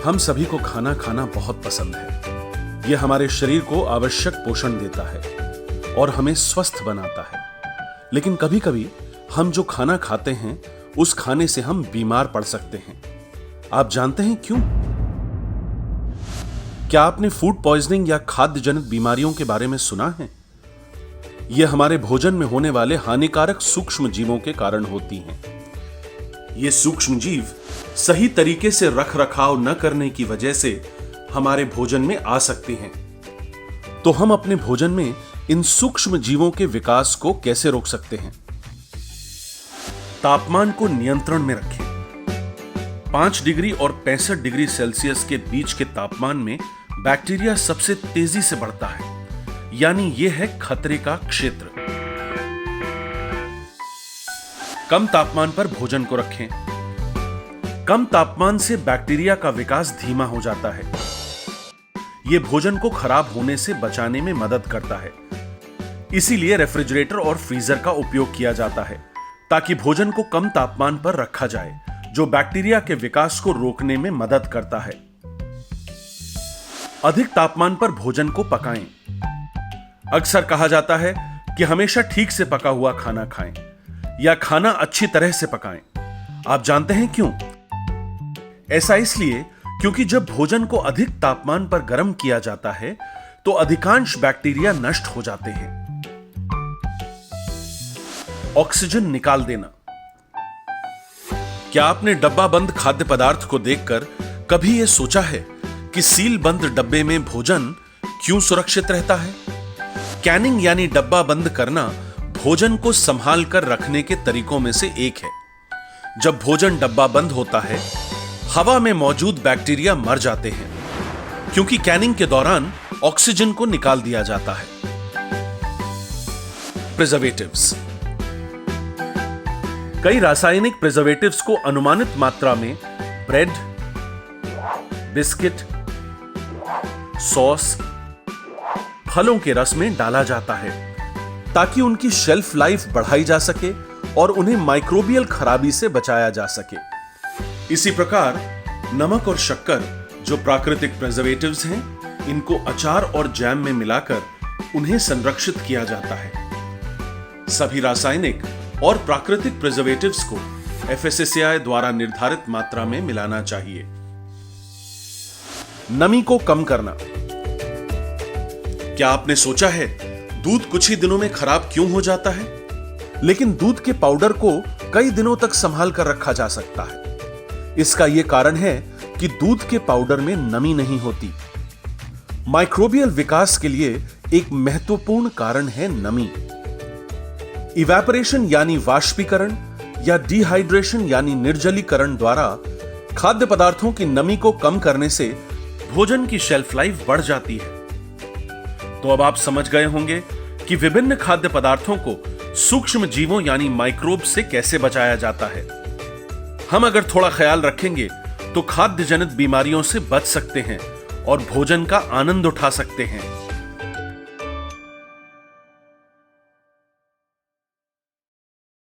हम सभी को खाना खाना बहुत पसंद है। यह हमारे शरीर को आवश्यक पोषण देता है और हमें स्वस्थ बनाता है। लेकिन कभी कभी हम जो खाना खाते हैं उस खाने से हम बीमार पड़ सकते हैं। आप जानते हैं क्यों? क्या आपने फूड पॉइजनिंग या खाद्य जनित बीमारियों के बारे में सुना है? यह हमारे भोजन में होने वाले हानिकारक सूक्ष्म जीवों के कारण होती हैं। ये सूक्ष्म जीव सही तरीके से रख रखाव न करने की वजह से हमारे भोजन में आ सकते हैं। तो हम अपने भोजन में इन सूक्ष्म जीवों के विकास को कैसे रोक सकते हैं? तापमान को नियंत्रण में रखें। 5 डिग्री और 65 डिग्री सेल्सियस के बीच के तापमान में बैक्टीरिया सबसे तेजी से बढ़ता है, यानी यह है खतरे का क्षेत्र। कम तापमान पर भोजन को रखें। कम तापमान से बैक्टीरिया का विकास धीमा हो जाता है। यह भोजन को खराब होने से बचाने में मदद करता है। इसीलिए रेफ्रिजरेटर और फ्रीजर का उपयोग किया जाता है ताकि भोजन को कम तापमान पर रखा जाए, जो बैक्टीरिया के विकास को रोकने में मदद करता है। अधिक तापमान पर भोजन को पकाएं। अक्सर कहा जाता है कि हमेशा ठीक से पका हुआ खाना खाएं या खाना अच्छी तरह से पकाएं। आप जानते हैं क्यों? ऐसा इसलिए क्योंकि जब भोजन को अधिक तापमान पर गर्म किया जाता है तो अधिकांश बैक्टीरिया नष्ट हो जाते हैं। ऑक्सीजन निकाल देना। क्या आपने डब्बा बंद खाद्य पदार्थ को देखकर कभी यह सोचा है कि सील बंद डब्बे में भोजन क्यों सुरक्षित रहता है? कैनिंग यानी डब्बा बंद करना भोजन को संभाल कर रखने के तरीकों में से एक है। जब भोजन डब्बा बंद होता है, हवा में मौजूद बैक्टीरिया मर जाते हैं क्योंकि कैनिंग के दौरान ऑक्सीजन को निकाल दिया जाता है। प्रिजर्वेटिव्स। कई रासायनिक प्रिजर्वेटिव्स को अनुमानित मात्रा में ब्रेड, बिस्किट, सॉस, फलों के रस में डाला जाता है ताकि उनकी शेल्फ लाइफ बढ़ाई जा सके और उन्हें माइक्रोबियल खराबी से बचाया जा सके। इसी प्रकार नमक और शक्कर, जो प्राकृतिक प्रिजर्वेटिव्स हैं, इनको अचार और जैम में मिलाकर उन्हें संरक्षित किया जाता है। सभी रासायनिक और प्राकृतिक प्रिजर्वेटिव्स को FSSAI द्वारा निर्धारित मात्रा में मिलाना चाहिए। नमी को कम करना। क्या आपने सोचा है दूध कुछ ही दिनों में खराब क्यों हो जाता है? लेकिन दूध के पाउडर को कई दिनों तक संभाल कर रखा जा सकता है। इसका यह कारण है कि दूध के पाउडर में नमी नहीं होती। माइक्रोबियल विकास के लिए एक महत्वपूर्ण कारण है नमी। इवेपोरेशन यानी वाष्पीकरण या डिहाइड्रेशन यानी निर्जलीकरण द्वारा खाद्य पदार्थों की नमी को कम करने से भोजन की शेल्फ लाइफ बढ़ जाती है। तो अब आप समझ गए होंगे कि विभिन्न खाद्य पदार्थों को सूक्ष्म जीवों यानी माइक्रोब से कैसे बचाया जाता है। हम अगर थोड़ा ख्याल रखेंगे तो खाद्य जनित बीमारियों से बच सकते हैं और भोजन का आनंद उठा सकते हैं।